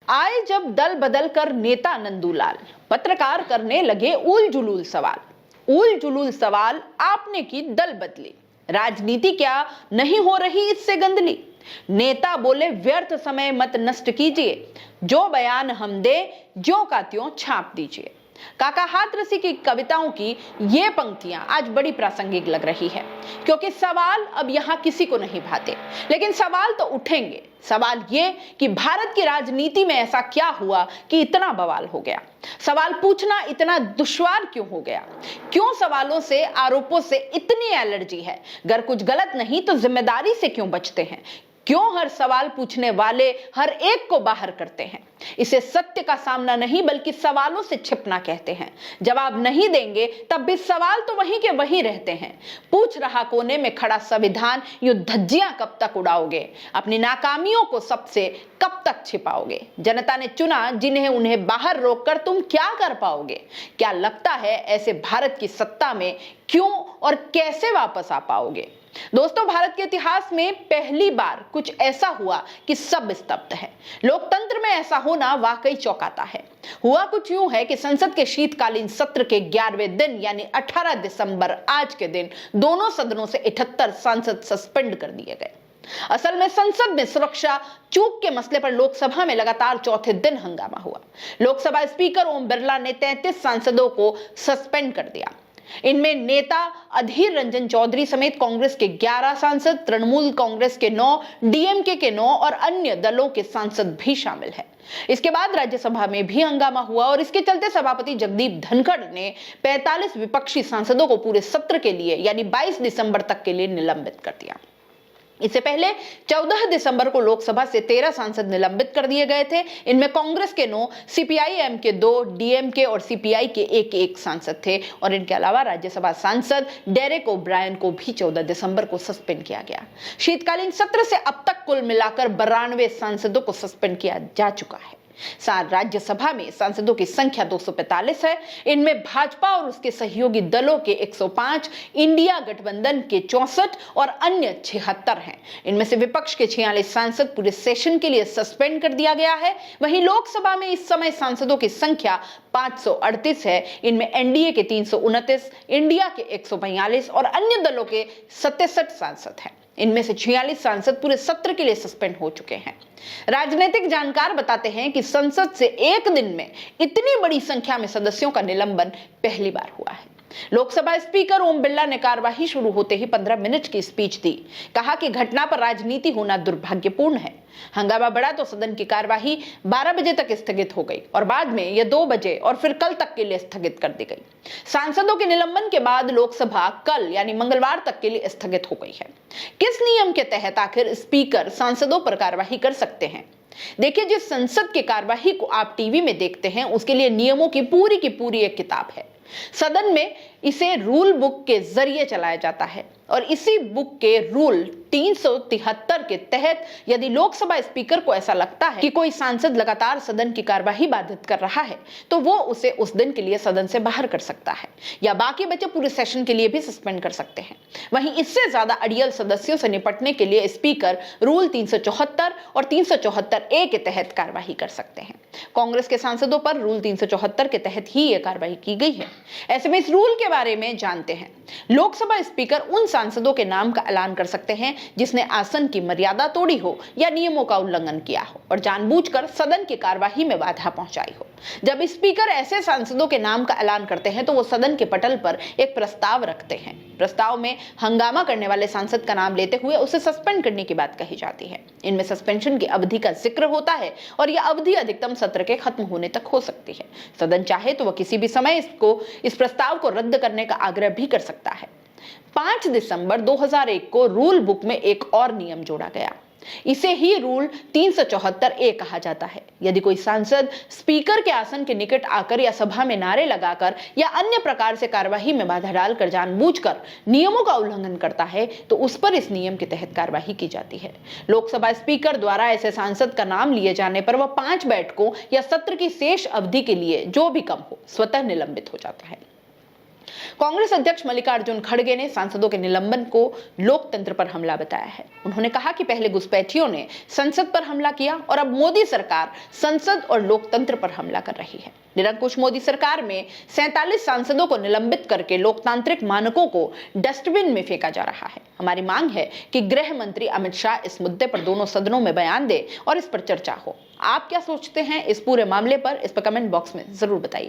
आए जब दल बदल कर नेता नंदूलाल, पत्रकार करने लगे उल जुलूल सवाल। उल जुलूल सवाल आपने की दल बदली, राजनीति क्या नहीं हो रही इससे गंदली। नेता बोले व्यर्थ समय मत नष्ट कीजिए, जो बयान हम दे ज्यों का त्यों छाप दीजिए। काका हाथरसी की कविताओं की ये पंक्तियां आज बड़ी प्रासंगिक लग रही है, क्योंकि सवाल अब यहां किसी को नहीं भाते, लेकिन सवाल तो उठेंगे। सवाल ये कि भारत की राजनीति में ऐसा क्या हुआ कि इतना बवाल हो गया। सवाल पूछना इतना दुश्वार क्यों हो गया? क्यों सवालों से, आरोपों से इतनी एलर्जी है? अगर कुछ गलत नहीं तो जिम्मेदारी से क्यों बचते हैं? क्यों हर सवाल पूछने वाले हर एक को बाहर करते हैं? इसे सत्य का सामना नहीं बल्कि सवालों से छिपना कहते हैं। जवाब नहीं देंगे तब भी सवाल तो वहीं के वहीं रहते हैं। पूछ रहा कोने में खड़ा संविधान, यूं धज्जियां कब तक उड़ाओगे? अपनी नाकामियों को सबसे कब तक छिपाओगे? जनता ने चुना जिन्हें, उन्हें बाहर रोककर तुम क्या कर पाओगे? क्या लगता है ऐसे भारत की सत्ता में क्यों और कैसे वापस आ पाओगे? दोस्तों, भारत के इतिहास में पहली बार कुछ ऐसा हुआ कि सब स्तब्ध है। लोकतंत्र में ऐसा होना वाकई चौंकाता है। हुआ कुछ यूं है कि संसद के शीतकालीन सत्र के 11वें दिन यानी 18 दिसंबर आज के दिन दोनों सदनों से 78 सांसद सस्पेंड कर दिए गए। असल में संसद में सुरक्षा चूक के मसले पर लोकसभा में लगातार चौथे दिन हंगामा हुआ। लोकसभा स्पीकर ओम बिरला ने 33 सांसदों को सस्पेंड कर दिया। इनमें नेता अधीर रंजन चौधरी समेत कांग्रेस के 11 सांसद, तृणमूल कांग्रेस के 9, डीएमके के 9 और अन्य दलों के सांसद भी शामिल हैं। इसके बाद राज्यसभा में भी हंगामा हुआ और इसके चलते सभापति जगदीप धनखड़ ने 45 विपक्षी सांसदों को पूरे सत्र के लिए यानी 22 दिसंबर तक के लिए निलंबित कर दिया। इससे पहले 14 दिसंबर को लोकसभा से 13 सांसद निलंबित कर दिए गए थे। इनमें कांग्रेस के 9, सीपीआई-एम के 2, डीएमके और सीपीआई के एक सांसद थे और इनके अलावा राज्यसभा सांसद डेरेक ओब्रायन को भी 14 दिसंबर को सस्पेंड किया गया। शीतकालीन सत्र से अब तक कुल मिलाकर 92 सांसदों को सस्पेंड किया जा चुका है। राज्यसभा में सांसदों की संख्या 245 है। इनमें भाजपा और उसके सहयोगी दलों के 105, इंडिया गठबंधन के 64 और अन्य 76 हैं। इनमें से विपक्ष के 46 सांसद पूरे सेशन के लिए सस्पेंड कर दिया गया है। वहीं लोकसभा में इस समय सांसदों की संख्या 538 है। इनमें एनडीए के 329, इंडिया के 142 और अन्य दलों के 67 सांसद हैं। इनमें से 46 सांसद पूरे सत्र के लिए सस्पेंड हो चुके हैं। राजनीतिक जानकार बताते हैं कि संसद से एक दिन में इतनी बड़ी संख्या में सदस्यों का निलंबन पहली बार हुआ है। लोकसभा स्पीकर ओम बिरला ने कार्यवाही शुरू होते ही 15 मिनट की स्पीच दी। कहा कि घटना पर राजनीति होना दुर्भाग्यपूर्ण है। हंगामा बढ़ा तो सदन की कार्यवाही 12 बजे तक स्थगित हो गई और बाद में यह 2 बजे और फिर कल तक के लिए स्थगित कर दी गई। सांसदों के निलंबन के बाद लोकसभा कल यानी मंगलवार तक के लिए स्थगित हो गई है। किस नियम के तहत आखिर स्पीकर सांसदों पर कार्यवाही कर सकते हैं? देखिए, जिस संसद की कार्यवाही को आप टीवी में देखते हैं उसके लिए नियमों की पूरी एक किताब है। सदन में इसे रूल बुक के जरिए चलाया जाता है और इसी बुक के रूल 373 के तहत यदि लोकसभा स्पीकर को ऐसा लगता है कि कोई सांसद लगातार सदन की कार्यवाही बाधित कर रहा है तो वो उसे उस दिन के लिए सदन से बाहर कर सकता है या बाकी बचे पूरे सेशन के लिए भी सस्पेंड कर सकते हैं। वहीं इससे ज्यादा अड़ियल सदस्यों से निपटने के लिए स्पीकर रूल 374 और 374A के तहत कार्यवाही कर सकते हैं। कांग्रेस के सांसदों पर रूल 374 के तहत ही यह कार्यवाही की गई है। ऐसे में इस रूल के बारे में जानते हैं। लोकसभा स्पीकर उन सांसदों के नाम का ऐलान कर सकते हैं जिसने आसन की मर्यादा तोड़ी हो या नियमों का उल्लंघन किया हो और जानबूझकर सदन की कार्यवाही में बाधा पहुंचाई हो। जब स्पीकर ऐसे सांसदों के नाम का ऐलान करते हैं तो वो सदन के पटल पर एक प्रस्ताव रखते हैं। प्रस्ताव में हंगामा करने वाले सांसद का नाम लेते हुए उसे सस्पेंड करने की बात कही जाती है। इनमें सस्पेंशन की अवधि का जिक्र होता है और यह अवधि अधिकतम सत्र के खत्म होने तक हो सकती है। सदन चाहे तो वह किसी भी समय इस प्रस्ताव को रद्द करने का आग्रह भी कर सकता है। 5 दिसंबर 2001 को रूल बुक में एक और नियम जोड़ा गया। इसे ही रूल 374A कहा जाता है। यदि कोई सांसद स्पीकर के आसन के निकट आकर या सभा में नारे लगाकर या अन्य प्रकार से कार्यवाही में बाधा डालकर जानबूझकर नियमों का उल्लंघन करता है तो उस पर इस नियम के तहत कार्यवाही की जाती है। लोकसभा स्पीकर द्वारा ऐसे सांसद का नाम लिए जाने पर वह 5 बैठकों या सत्र की शेष अवधि के लिए जो भी कम हो स्वतः निलंबित हो जाता है। कांग्रेस अध्यक्ष मल्लिकार्जुन खड़गे ने सांसदों के निलंबन को लोकतंत्र पर हमला बताया है। उन्होंने कहा कि पहले घुसपैठियों ने संसद पर हमला किया और अब मोदी सरकार संसद और लोकतंत्र पर हमला कर रही है। निरंकुश मोदी सरकार में 47 सांसदों को निलंबित करके लोकतांत्रिक मानकों को डस्टबिन में फेंका जा रहा है। हमारी मांग है कि गृह मंत्री अमित शाह इस मुद्दे पर दोनों सदनों में बयान दे और इस पर चर्चा हो। आप क्या सोचते हैं इस पूरे मामले पर? इस पर कमेंट बॉक्स में जरूर बताइए।